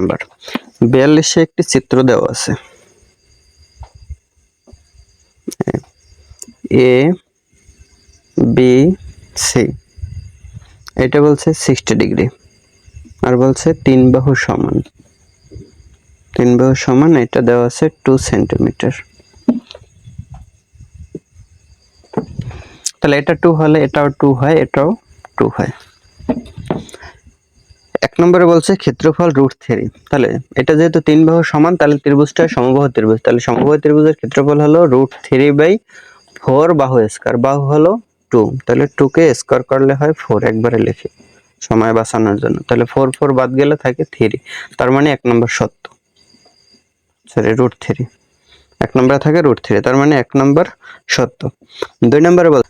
Number 42 একটি চিত্র দেওয়া আছে। এ বি সি, এটা বলছে 60 ডিগ্রি, আর বলছে তিন বাহু সমান। তিন বাহু সমান, এটা দেওয়া আছে 2 সেন্টিমিটার। তাহলে এটা 2 হলে এটাও 2 হয়, এটাও 2 হয়। এক নম্বরে বলছে ক্ষেত্রফল √3। তাহলে এটা যেহেতু তিন বাহু সমান, তাহলে ত্রিভুজটা সমবাহু ত্রিভুজ। তাহলে সমবাহু ত্রিভুজের ক্ষেত্রফল হলো √3/4 বাহু স্কয়ার। বাহু হলো 2, তাহলে 2 কে স্কয়ার করলে হয় 4। একবারে লিখি সময় বাঁচানোর জন্য। তাহলে 4 4 বাদ গেলে থাকে 3, তার মানে এক নম্বর সত্য। সরি, √3 এক নম্বরে থাকে √3, তার মানে এক নম্বর সত্য। দুই নম্বরে বল,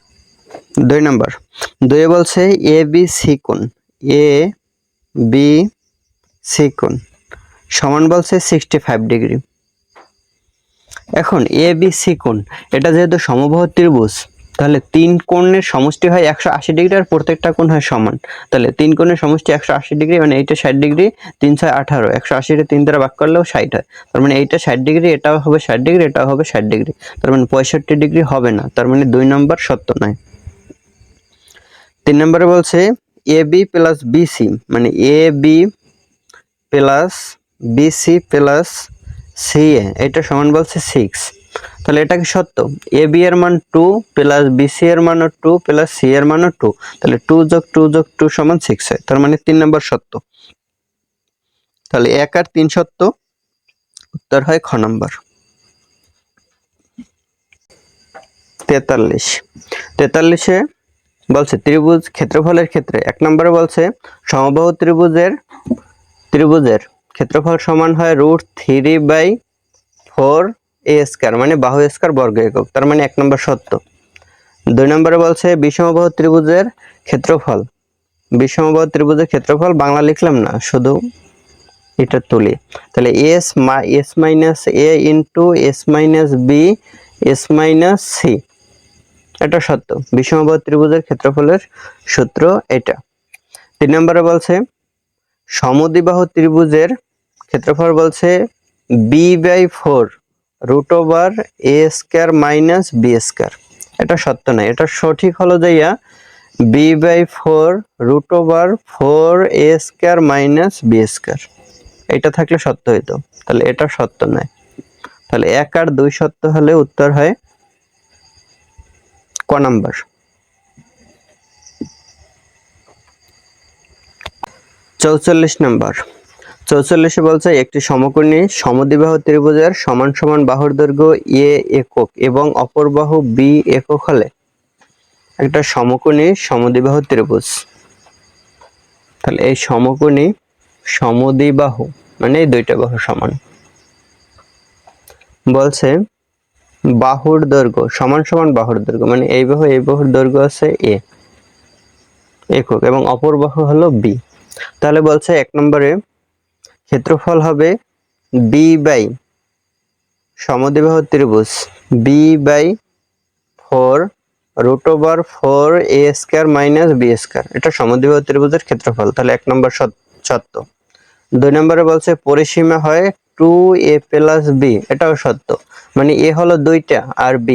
দুই নম্বর দুইয়ে বলছে এ বি সি কোণ। এ বি সি কোণ সমান বলছে 65 ডিগ্রি। এখন এ বি সি কোণ, এটা যেহেতু সমবাহু ত্রিভুজ, তাহলে তিন কোণের সমষ্টি হয় 180 ডিগ্রি, আর প্রত্যেকটা কোণ হয় সমান। তাহলে তিন কোণের সমষ্টি 180 ডিগ্রি, মানে এইটা 60 ডিগ্রি, 3 6 18, 180 কে 3 দ্বারা ভাগ করলেও 60 হয়। তার মানে এইটা 60 ডিগ্রি, এটাও হবে 60 ডিগ্রি, এটাও হবে 60 ডিগ্রি, তার মানে 65 ডিগ্রি হবে না। তার মানে 2 নম্বর সত্য নয়। 3 নম্বরে বলছে এ বি প্লাস বিসি, মানে A B plus BC plus C A, এটা সমান বলছে 6। তাহলে এটা কি সত্য? এ বি এর মান 2 প্লাস বিসি এর মানও 2 প্লাস সি এর মানও 2, তাহলে 2 যোগ 2 যোগ 2 সমান 6 হয়। তার মানে 3 নম্বর সত্য। তাহলে 1 আর 3 সত্য, উত্তর হয় খ নম্বর। 43 এ বলছে ত্রিভুজ ক্ষেত্রফলের ক্ষেত্রে 1 নম্বরে বলছে সমবাহু ত্রিভুজের ক্ষেত্রফল সমান হয় √3/4 এ স্কয়ার, মানে বাহু স্কয়ার বর্গ একক, তার মানে 1 নম্বর সত্য। 2 নম্বরে বলছে বিষমবাহু ত্রিভুজের ক্ষেত্রফল। বিষমবাহু ত্রিভুজের ক্ষেত্রফল বাংলা লিখলাম না, শুধু এটা তুলি। তাহলে s minus a into s minus b s minus c, এটা সত্য। বিষমবাহু ত্রিভুজের ক্ষেত্রফলের সূত্র এটা। 3 নম্বরে বলছে সমদ্বিবাহু ত্রিভুজের ক্ষেত্রফল বলছে b/4 √a square minus b square, এটা সত্য নয়। এটা সঠিক হলো যাইয়া b/4 √4a square minus b square, এটা থাকলে সত্য হইতো। তাহলে এটা সত্য নয়। তাহলে 1 আর 2 সত্য হলে উত্তর হয় ক নাম্বার। 44 নাম্বার। 44 বলছে একটি সমকোণী সমদ্বিবাহু ত্রিভুজের সমান সমান বাহুর দৈর্ঘ্য a একক এবং অপর বাহু b একক হলে একটা সমকোণী সমদ্বিবাহু ত্রিভুজ। তাহলে এই সমকোণী সমদ্বিবাহু মানে এই দুইটা বাহু সমান। বলছে বাহুর দৈর্ঘ্য সমান সমান বাহুর দৈর্ঘ্য, মানে এই বাহুর দৈর্ঘ্য আছে a একক এবং অপর বাহু হলো b। তাহলে বলছে 1 নম্বরে ক্ষেত্রফল হবে b বাই সমদ্বিবাহু ত্রিভুজ b/4 √4a square minus b square, এটা সমদ্বিবাহু ত্রিভুজের ক্ষেত্রফল। তাহলে 1 নম্বর সত্য। 2 নম্বরে বলছে পরিসীমা হয় 2a প্লাস b, এটাও সত্য। মানে a হলো দুইটা আর b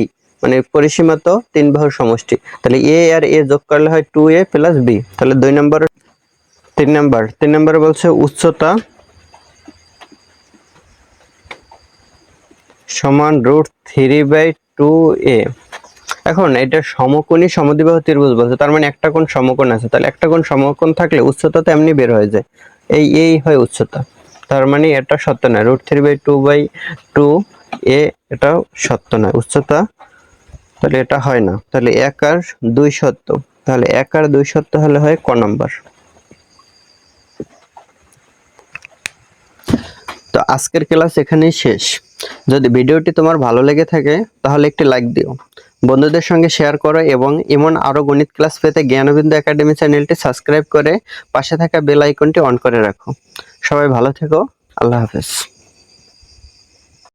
মানে পরিসীমা তো তিন বাহুর সমষ্টি, তাহলে a আর a যোগ করলে হয় 2a প্লাস b। তাহলে 2 নম্বর। 3 নম্বরে বলছে উচ্চতা সমান √3/2a। এখন এটা সমকোণী সমদ্বিবাহু ত্রিভুজ বলছে, তার মানে একটা কোণ সমকোণ আছে। তাহলে একটা কোণ সমকোণ থাকলে উচ্চতা তো এমনি বের হয়ে যায়, এই হয় উচ্চতা। তার মানে এটা সত্য নয়, √3/2a এটাও সত্য নয় উচ্চতা, তাহলে এটা হয় না। তাহলে 1 আর 2 সত্য। তাহলে 1 আর 2 সত্য হলে হয় ক নাম্বার। তো আজকের ক্লাস এখানেই শেষ। যদি ভিডিওটি তোমার ভালো লেগে থাকে তাহলে একটি লাইক দিও, বন্ধুদের সঙ্গে শেয়ার করো এবং এমন আরো গণিত ক্লাস পেতে জ্ঞানবিন্দু একাডেমি চ্যানেলটি সাবস্ক্রাইব করে পাশে থাকা বেল আইকনটি অন করে রাখো। সবাই ভালো থেকো, আল্লাহ হাফেজ।